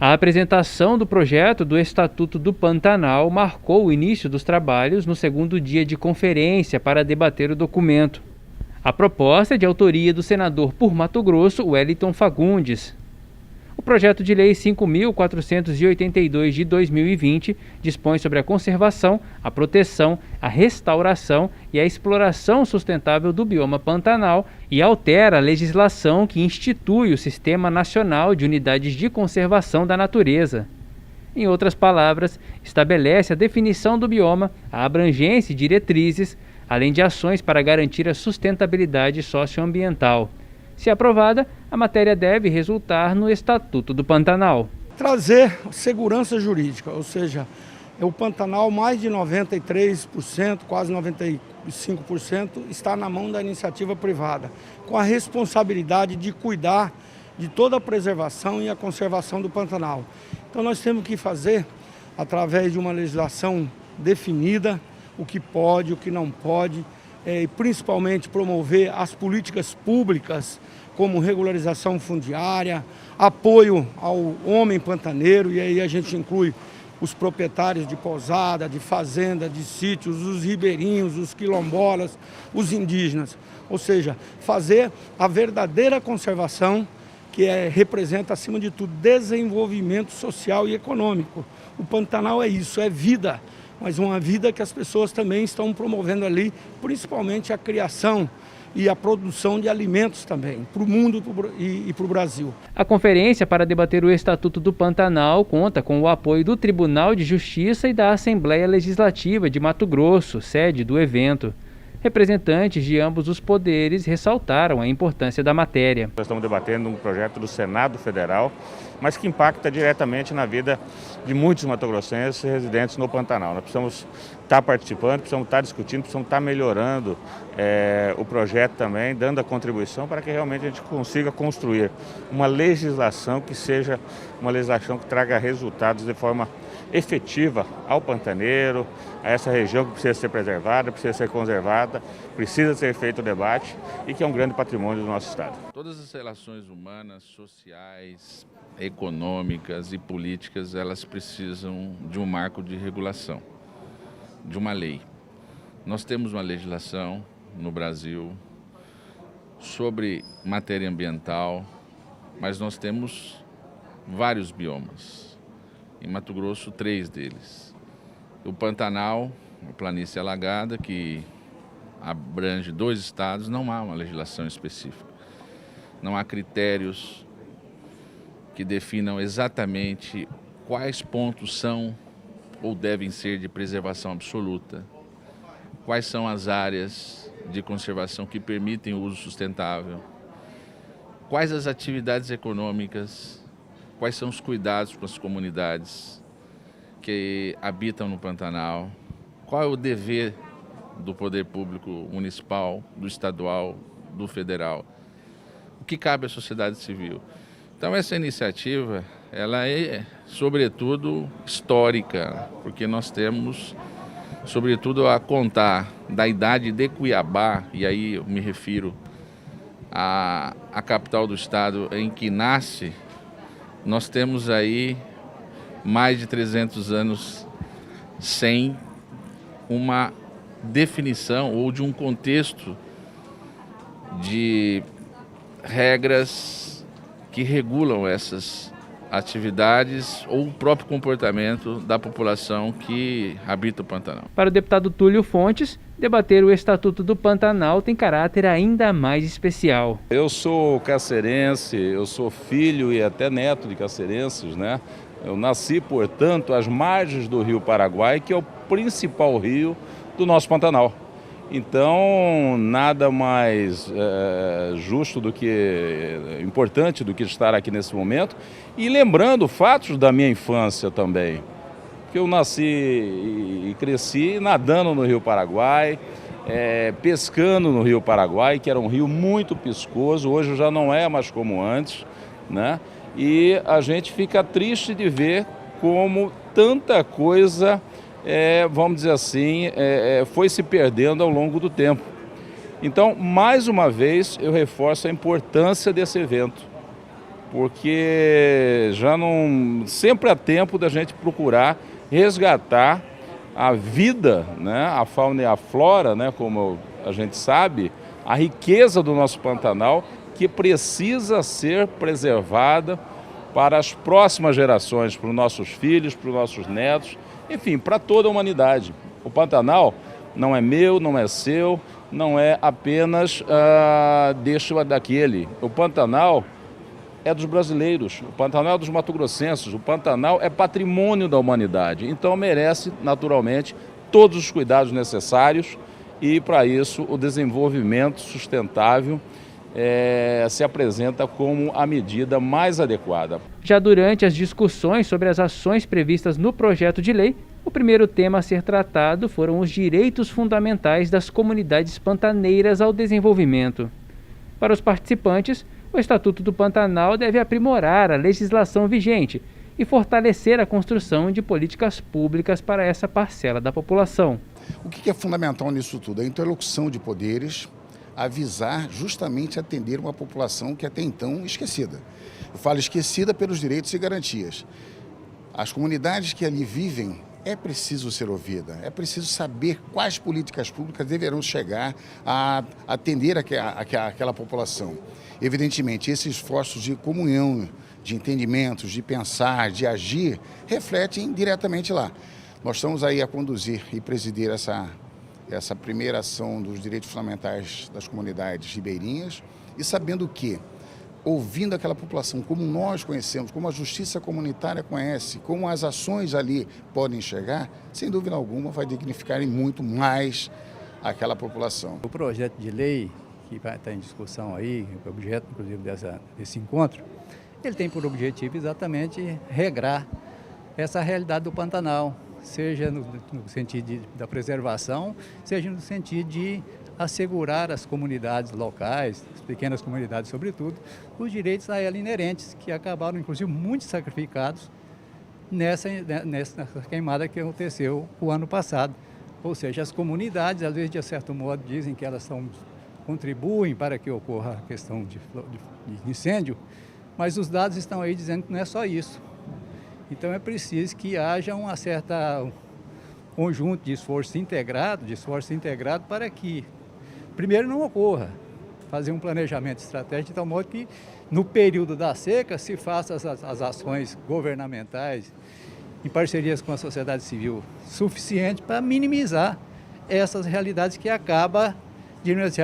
A apresentação do projeto do Estatuto do Pantanal marcou o início dos trabalhos no segundo dia de conferência para debater o documento. A proposta é de autoria do senador por Mato Grosso, Wellington Fagundes. O projeto de lei 5.482 de 2020 dispõe sobre a conservação, a proteção, a restauração e a exploração sustentável do bioma Pantanal e altera a legislação que institui o Sistema Nacional de Unidades de Conservação da Natureza. Em outras palavras, estabelece a definição do bioma, a abrangência e diretrizes, além de ações para garantir a sustentabilidade socioambiental. Se aprovada, a matéria deve resultar no Estatuto do Pantanal. Trazer segurança jurídica, ou seja, o Pantanal, mais de 93%, quase 95%, está na mão da iniciativa privada, com a responsabilidade de cuidar de toda a preservação e a conservação do Pantanal. Então nós temos que fazer, através de uma legislação definida, o que pode, o que não pode, e principalmente promover as políticas públicas, como regularização fundiária, apoio ao homem pantaneiro, e aí a gente inclui os proprietários de pousada, de fazenda, de sítios, os ribeirinhos, os quilombolas, os indígenas. Ou seja, fazer a verdadeira conservação, que representa, acima de tudo, desenvolvimento social e econômico. O Pantanal é isso, é vida, mas uma vida que as pessoas também estão promovendo ali, principalmente a criação e a produção de alimentos também, para o mundo e para o Brasil. A conferência para debater o Estatuto do Pantanal conta com o apoio do Tribunal de Justiça e da Assembleia Legislativa de Mato Grosso, sede do evento. Representantes de ambos os poderes ressaltaram a importância da matéria. Nós estamos debatendo um projeto do Senado Federal, mas que impacta diretamente na vida de muitos matogrossenses residentes no Pantanal. Nós precisamos estar participando, precisamos estar discutindo, precisamos estar melhorando o projeto também, dando a contribuição para que realmente a gente consiga construir uma legislação que seja uma legislação que traga resultados de forma efetiva ao pantaneiro, a essa região que precisa ser preservada, precisa ser conservada, precisa ser feito o debate e que é um grande patrimônio do nosso Estado. Todas as relações humanas, sociais, econômicas e políticas, elas precisam de um marco de regulação, de uma lei. Nós temos uma legislação no Brasil sobre matéria ambiental, mas nós temos vários biomas. Em Mato Grosso, 3 deles. O Pantanal, a planície alagada, que abrange 2 estados, não há uma legislação específica. Não há critérios que definam exatamente quais pontos são ou devem ser de preservação absoluta, quais são as áreas de conservação que permitem o uso sustentável, quais as atividades econômicas, quais são os cuidados com as comunidades que habitam no Pantanal, qual é o dever do poder público municipal, do estadual, do federal, o que cabe à sociedade civil. Então essa iniciativa, ela é sobretudo histórica, porque nós temos sobretudo a contar da idade de Cuiabá, e aí eu me refiro à capital do estado em que nasce. Nós temos aí mais de 300 anos sem uma definição ou de um contexto de regras que regulam essas atividades ou o próprio comportamento da população que habita o Pantanal. Para o deputado Túlio Fontes, debater o Estatuto do Pantanal tem caráter ainda mais especial. Eu sou cacerense, eu sou filho e até neto de cacerenses, né? Eu nasci, portanto, às margens do Rio Paraguai, que é o principal rio do nosso Pantanal. Então, nada mais justo do que, importante do que estar aqui nesse momento. E lembrando fatos da minha infância também. Porque eu nasci e cresci nadando no Rio Paraguai, pescando no Rio Paraguai, que era um rio muito piscoso, hoje já não é mais como antes, né? E a gente fica triste de ver como tanta coisa, vamos dizer assim, foi se perdendo ao longo do tempo. Então, mais uma vez, eu reforço a importância desse evento, porque já não sempre há tempo da gente procurar resgatar a vida, né, a fauna e a flora, né, como a gente sabe, a riqueza do nosso Pantanal, que precisa ser preservada para as próximas gerações, para os nossos filhos, para os nossos netos, enfim, para toda a humanidade. O Pantanal não é meu, não é seu, não é apenas deixa daquele. O Pantanal é dos brasileiros, o Pantanal é dos mato-grossenses, o Pantanal é patrimônio da humanidade. Então merece, naturalmente, todos os cuidados necessários e, para isso, o desenvolvimento sustentável se apresenta como a medida mais adequada. Já durante as discussões sobre as ações previstas no projeto de lei, o primeiro tema a ser tratado foram os direitos fundamentais das comunidades pantaneiras ao desenvolvimento. Para os participantes, o Estatuto do Pantanal deve aprimorar a legislação vigente e fortalecer a construção de políticas públicas para essa parcela da população. O que é fundamental nisso tudo? A interlocução de poderes, avisar, justamente atender uma população que até então esquecida. Eu falo esquecida pelos direitos e garantias. As comunidades que ali vivem, é preciso ser ouvida, é preciso saber quais políticas públicas deverão chegar a atender aquela população. Evidentemente, esses esforços de comunhão, de entendimentos, de pensar, de agir, refletem diretamente lá. Nós estamos aí a conduzir e presidir essa primeira ação dos direitos fundamentais das comunidades ribeirinhas e sabendo que, ouvindo aquela população como nós conhecemos, como a justiça comunitária conhece, como as ações ali podem chegar, sem dúvida alguma vai dignificar muito mais aquela população. O projeto de lei que vai estar em discussão aí, o objeto inclusive desse encontro, ele tem por objetivo exatamente regrar essa realidade do Pantanal, seja no sentido da preservação, seja no sentido de assegurar às comunidades locais, as pequenas comunidades sobretudo, os direitos a ela inerentes, que acabaram inclusive muito sacrificados nessa queimada que aconteceu o ano passado. Ou seja, as comunidades, às vezes de certo modo, dizem que elas contribuem para que ocorra a questão de incêndio, mas os dados estão aí dizendo que não é só isso. Então é preciso que haja um conjunto de esforço integrado para que, primeiro, não ocorra, fazer um planejamento estratégico de tal modo que, no período da seca, se faça as ações governamentais, em parcerias com a sociedade civil, suficiente para minimizar essas realidades que acabam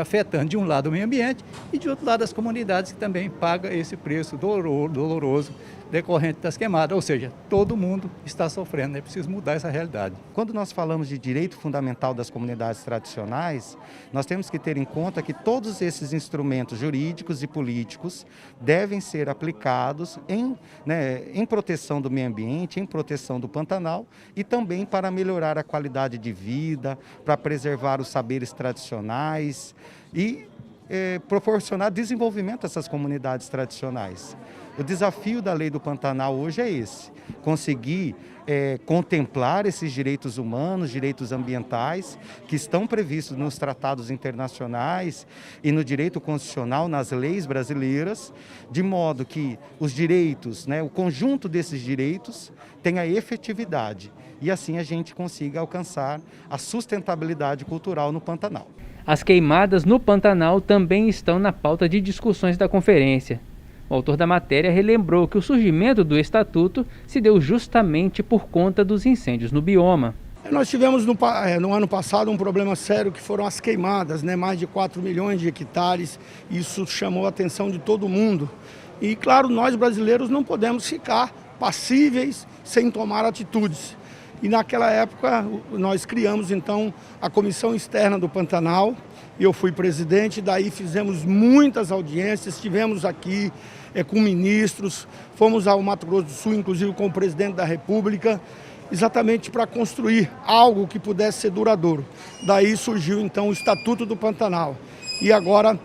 afetando, de um lado, o meio ambiente e, de outro lado, as comunidades que também pagam esse preço doloroso decorrente das queimadas, ou seja, todo mundo está sofrendo, é preciso mudar essa realidade. Quando nós falamos de direito fundamental das comunidades tradicionais, nós temos que ter em conta que todos esses instrumentos jurídicos e políticos devem ser aplicados em proteção do meio ambiente, em proteção do Pantanal e também para melhorar a qualidade de vida, para preservar os saberes tradicionais e proporcionar desenvolvimento a essas comunidades tradicionais. O desafio da Lei do Pantanal hoje é esse, conseguir contemplar esses direitos humanos, direitos ambientais, que estão previstos nos tratados internacionais e no direito constitucional, nas leis brasileiras, de modo que os direitos, o conjunto desses direitos tenha efetividade e assim a gente consiga alcançar a sustentabilidade cultural no Pantanal. As queimadas no Pantanal também estão na pauta de discussões da conferência. O autor da matéria relembrou que o surgimento do Estatuto se deu justamente por conta dos incêndios no bioma. Nós tivemos no ano passado um problema sério que foram as queimadas, mais de 4 milhões de hectares. Isso chamou a atenção de todo mundo. E, claro, nós brasileiros não podemos ficar passíveis sem tomar atitudes. E naquela época nós criamos então a Comissão Externa do Pantanal, eu fui presidente, daí fizemos muitas audiências, estivemos aqui com ministros, fomos ao Mato Grosso do Sul, inclusive com o presidente da República, exatamente para construir algo que pudesse ser duradouro. Daí surgiu então o Estatuto do Pantanal. E agora,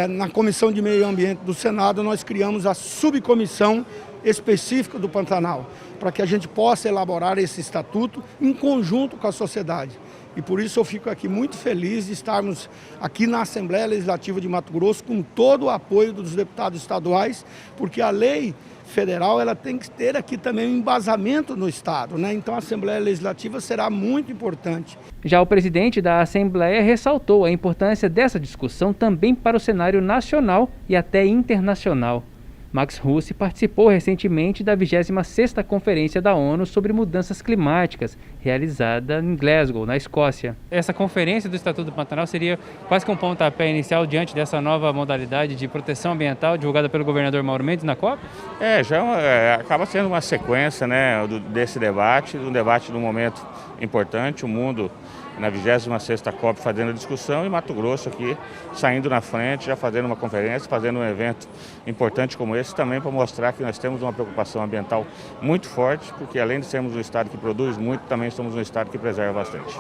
na Comissão de Meio Ambiente do Senado, nós criamos a subcomissão específica do Pantanal, para que a gente possa elaborar esse estatuto em conjunto com a sociedade. E por isso eu fico aqui muito feliz de estarmos aqui na Assembleia Legislativa de Mato Grosso com todo o apoio dos deputados estaduais, porque a lei federal ela tem que ter aqui também um embasamento no Estado, né? Então a Assembleia Legislativa será muito importante. Já o presidente da Assembleia ressaltou a importância dessa discussão também para o cenário nacional e até internacional. Max Russi participou recentemente da 26ª Conferência da ONU sobre Mudanças Climáticas, realizada em Glasgow, na Escócia. Essa conferência do Estatuto do Pantanal seria quase que um pontapé inicial diante dessa nova modalidade de proteção ambiental divulgada pelo governador Mauro Mendes na COP? Acaba sendo uma sequência, né, desse debate, um debate num momento importante, o mundo na 26ª COP fazendo a discussão e Mato Grosso aqui saindo na frente, já fazendo uma conferência, fazendo um evento importante como esse também para mostrar que nós temos uma preocupação ambiental muito forte, porque além de sermos um estado que produz muito, também somos um estado que preserva bastante.